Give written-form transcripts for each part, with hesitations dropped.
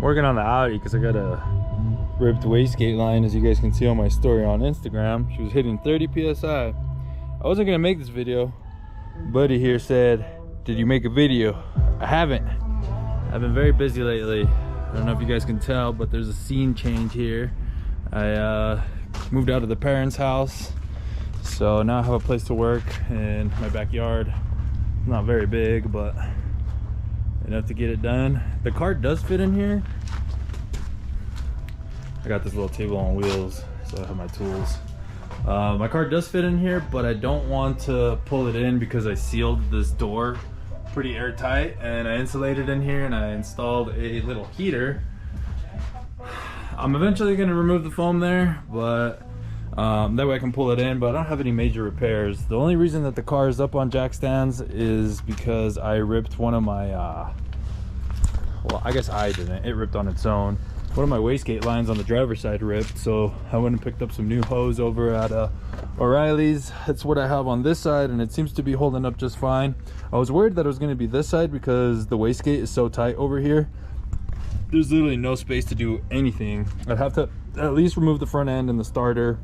working on the Audi because I got a ripped wastegate line, as you guys can see on my story on Instagram. She was hitting 30 psi. I wasn't gonna make this video. Buddy here said, did you make a video? I haven't. I've been very busy lately. I don't know if you guys can tell, but there's a scene change here. I moved out of the parents' house, so now I have a place to work in my backyard. It's not very big, but enough to get it done. The car does fit in here. I got this little table on wheels, so I have my tools. My car does fit in here, but I don't want to pull it in because I sealed this door pretty airtight, and I insulated in here, and I installed a little heater. I'm eventually going to remove the foam there, but that way I can pull it in, but I don't have any major repairs. The only reason that the car is up on jack stands is because I ripped one of my well, I guess I didn't, it ripped on its own. One of my wastegate lines on the driver's side ripped, so I went and picked up some new hose over at O'Reilly's. That's what I have on this side, and it seems to be holding up just fine. I was worried that it was going to be this side because the wastegate is so tight over here. There's literally no space to do anything. I'd have to at least remove the front end and the starter,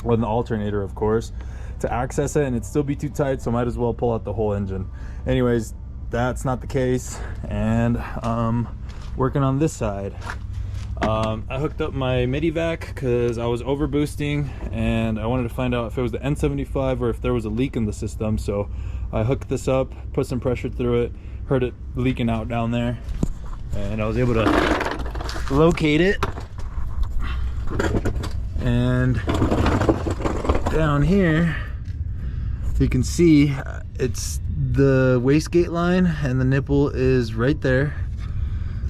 or the alternator, of course, to access it, and it'd still be too tight, so I might as well pull out the whole engine. Anyways, that's not the case, and working on this side. I hooked up my Medivac because I was over boosting, and I wanted to find out if it was the N75 or if there was a leak in the system. So I hooked this up, put some pressure through it, heard it leaking out down there, and I was able to locate it. And down here you can see it's the wastegate line, and the nipple is right there.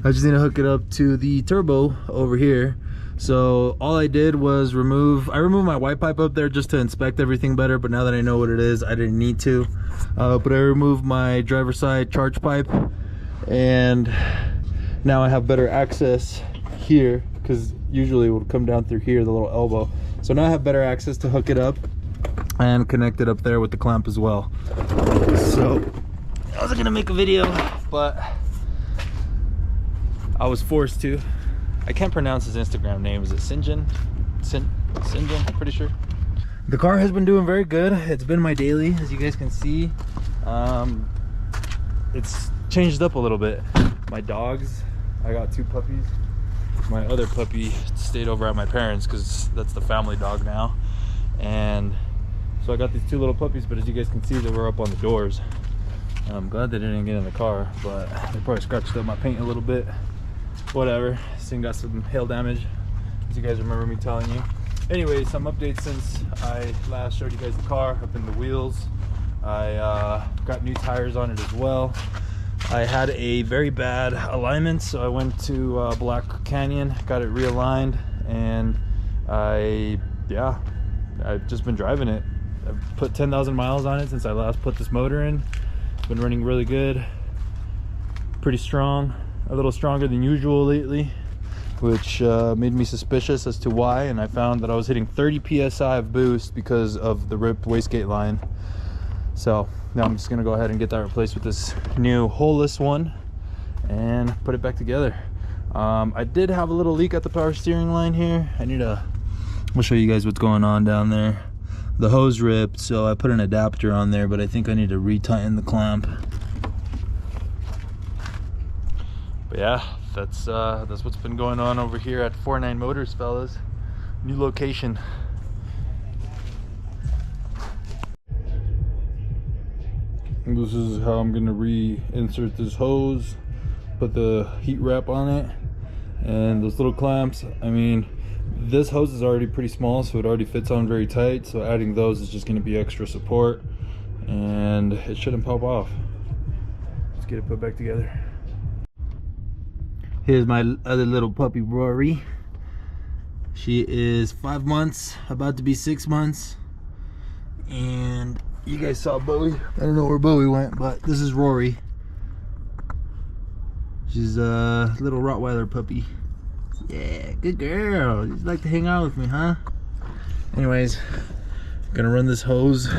I just need to hook it up to the turbo over here. So all I did was removed my white pipe up there just to inspect everything better, but now that I know what it is, I didn't need to. But I removed my driver's side charge pipe, and now I have better access here, because usually it would come down through here, the little elbow. So now I have better access to hook it up and connect it up there with the clamp as well. So I wasn't gonna make a video, but I was forced to. I can't pronounce his Instagram name. Is it Sinjin? Sinjin, I'm pretty sure. The car has been doing very good. It's been my daily, as you guys can see. It's changed up a little bit. My dogs, I got 2 puppies. My other puppy stayed over at my parents because that's the family dog now. And so I got these 2 little puppies, but as you guys can see, they were up on the doors. I'm glad they didn't get in the car, but they probably scratched up my paint a little bit. Whatever, this thing got some hail damage, as you guys remember me telling you. Anyway, some updates since I last showed you guys the car. Up in the wheels, I got new tires on it as well. I had a very bad alignment, so I went to Black Canyon, got it realigned, and I've just been driving it. I've put 10,000 miles on it since I last put this motor in. It's been running really good, pretty strong. A little stronger than usual lately, which made me suspicious as to why, and I found that I was hitting 30 psi of boost because of the ripped wastegate line. So now I'm just gonna go ahead and get that replaced with this new holeless one and put it back together. I did have a little leak at the power steering line here. I'll show you guys what's going on down there. The hose ripped, so I put an adapter on there, but I think I need to retighten the clamp. But yeah, that's what's been going on over here at 49 Motors, fellas. New location. And this is how I'm gonna reinsert this hose, put the heat wrap on it, and those little clamps. I mean, this hose is already pretty small, so it already fits on very tight, so adding those is just gonna be extra support, and it shouldn't pop off. Let's get it put back together. Here's my other little puppy, Rory. She is 5 months, about to be 6 months. And you guys saw Bowie. I don't know where Bowie went, but this is Rory. She's a little Rottweiler puppy. Yeah, good girl. You'd like to hang out with me, huh? Anyways, gonna run this hose.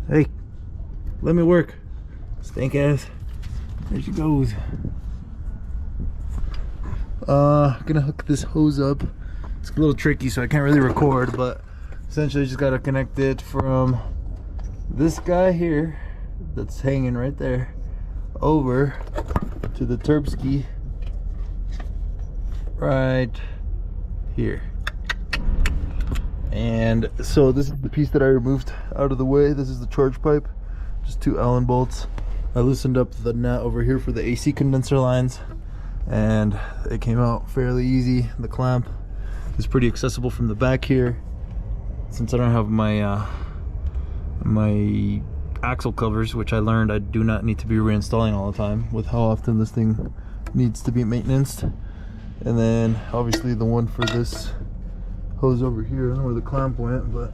Hey, let me work. Stink ass. There she goes. Gonna hook this hose up. It's a little tricky, so I can't really record, but essentially just gotta connect it from this guy here that's hanging right there over to the Terpski right here. And so this is the piece that I removed out of the way. This is the charge pipe, just 2 Allen bolts. I loosened up the nut over here for the AC condenser lines, and it came out fairly easy. The clamp is pretty accessible from the back here. Since I don't have my my axle covers, which I learned I do not need to be reinstalling all the time with how often this thing needs to be maintained. And then obviously the one for this hose over here. I don't know where the clamp went, but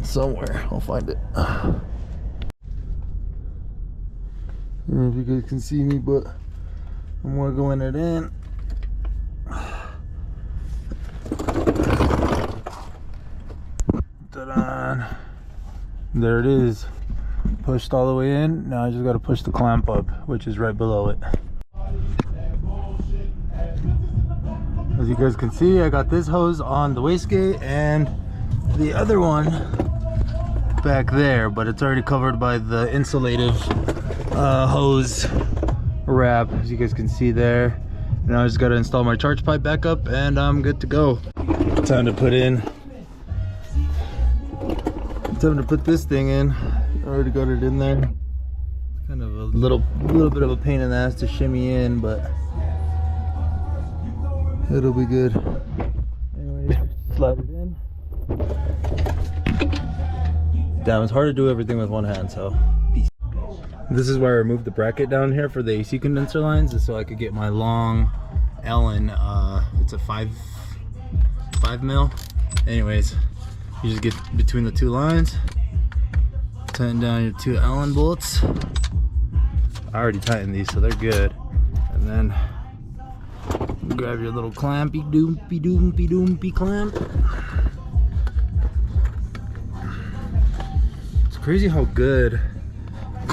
somewhere I'll find it. I don't know if you guys can see me, but I'm wiggling it in. Ta-da! There it is, pushed all the way in. Now I just got to push the clamp up, which is right below it. As you guys can see, I got this hose on the wastegate and the other one back there, but it's already covered by the insulative hose wrap, as you guys can see there. Now I just got to install my charge pipe back up and I'm good to go. Time to put this thing in. I already got it in there. It's kind of a little bit of a pain in the ass to shimmy in, but it'll be good. Anyway, slide it in. Damn, it's hard to do everything with one hand, so peace. This is where I removed the bracket down here for the AC condenser lines, is so I could get my long Allen, it's a 5 mil. Anyways, you just get between the 2 lines, tighten down your 2 Allen bolts. I already tightened these, so they're good. And then grab your little clampy doompy clamp. It's crazy how good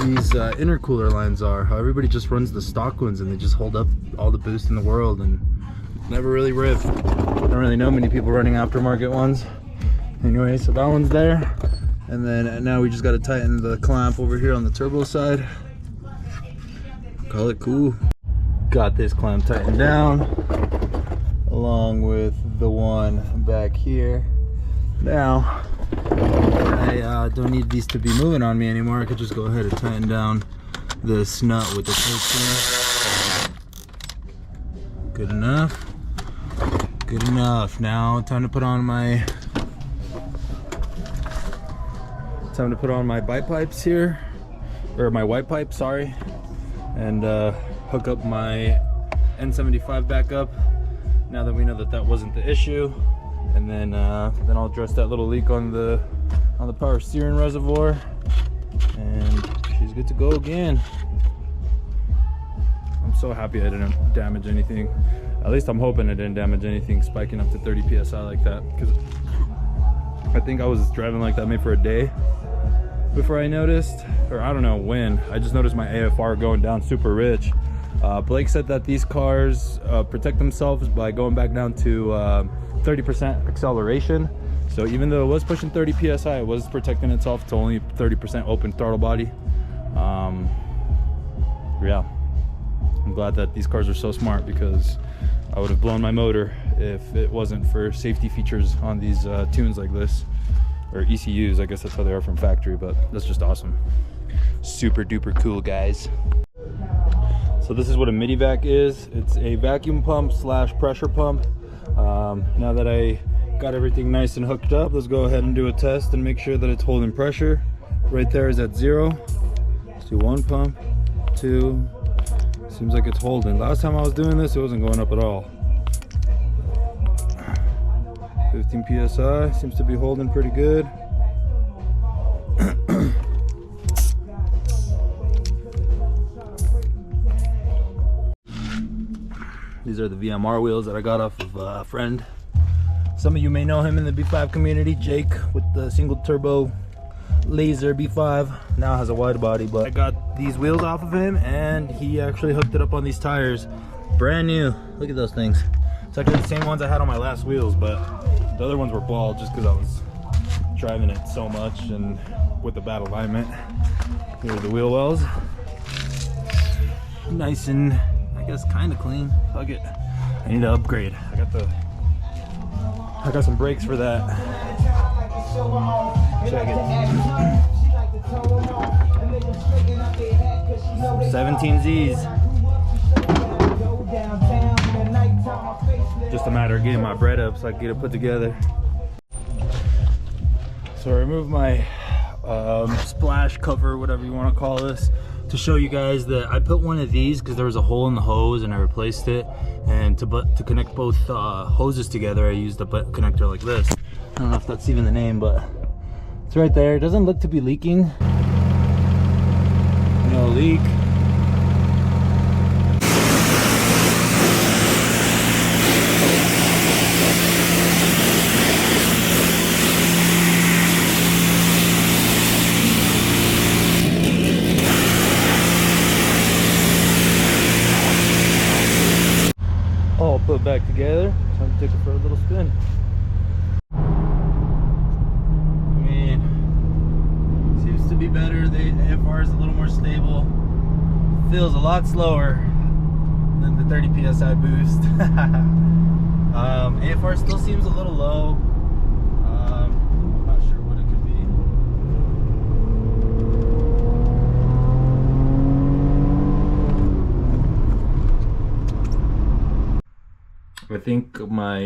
these intercooler lines are. How everybody just runs the stock ones and they just hold up all the boost in the world and never really rip. I don't really know many people running aftermarket ones. Anyway, so that one's there. And then now we just got to tighten the clamp over here on the turbo side. Call it cool. Got this clamp tightened down along with the one back here. Now I don't need these to be moving on me anymore. I could just go ahead and tighten down this nut with the torque. Good enough. Good enough. Now time to put on my bite pipes here, or my white pipe, sorry, and hook up my N75 back up. Now that we know that that wasn't the issue, and then I'll address that little leak on the power steering reservoir, and she's good to go again. I'm so happy I didn't damage anything. At least I'm hoping I didn't damage anything spiking up to 30 psi like that, because I think I was driving like that maybe for a day before I noticed, or I don't know when. I just noticed my AFR going down super rich. Blake said that these cars protect themselves by going back down to 30% acceleration. So even though it was pushing 30 psi, it was protecting itself to only 30% open throttle body. Yeah, I'm glad that these cars are so smart, because I would have blown my motor if it wasn't for safety features on these tunes like this, or ECUs. I guess that's how they are from factory, but that's just awesome. Super duper cool, guys. So this is what a midi vac is. It's a vacuum pump slash pressure pump. Now that I got everything nice and hooked up, let's go ahead and do a test and make sure that it's holding pressure. Right there is at 0. Let's do 1 pump, 2. Seems like it's holding. Last time I was doing this, it wasn't going up at all. 15 psi, seems to be holding pretty good. These are the VMR wheels that I got off of a friend. Some of you may know him in the B5 community, Jake, with the single turbo laser B5. Now has a wide body, but I got these wheels off of him, and he actually hooked it up on these tires. Brand new. Look at those things. It's actually the same ones I had on my last wheels, but the other ones were bald just because I was driving it so much and with the bad alignment. Here are the wheel wells. Nice and, I guess, kind of clean. Fuck it. I need to upgrade. I got some brakes for that. Check it. 17Zs. Just a matter of getting my bread up so I can get it put together. So I removed my splash cover, whatever you want to call this, to show you guys that I put one of these because there was a hole in the hose and I replaced it. And to connect both hoses together, I used a butt connector like this. I don't know if that's even the name, but it's right there. It doesn't look to be leaking. No leak. All put back together. Time to take it for a little spin. I mean, seems to be better. The AFR is a little more stable. Feels a lot slower than the 30 psi boost. AFR still seems a little low. I'm not sure what it could be. I think my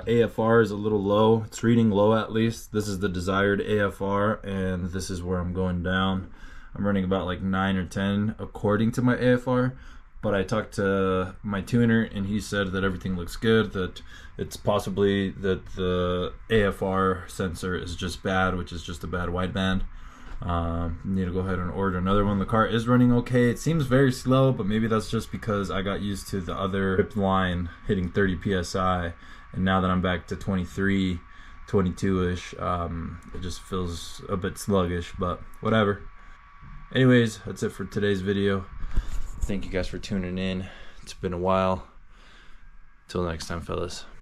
AFR is a little low. It's reading low at least. This is the desired AFR, and this is where I'm going down. I'm running about like 9 or 10 according to my AFR, but I talked to my tuner and he said that everything looks good, that it's possibly that the AFR sensor is just bad, which is just a bad wideband. Need to go ahead and order another one. The car is running okay. It seems very slow, but maybe that's just because I got used to the other ripped line hitting 30 psi, and now that I'm back to 23, 22-ish, it just feels a bit sluggish, but whatever. Anyways, that's it for today's video. Thank you guys for tuning in. It's been a while. Till next time, fellas.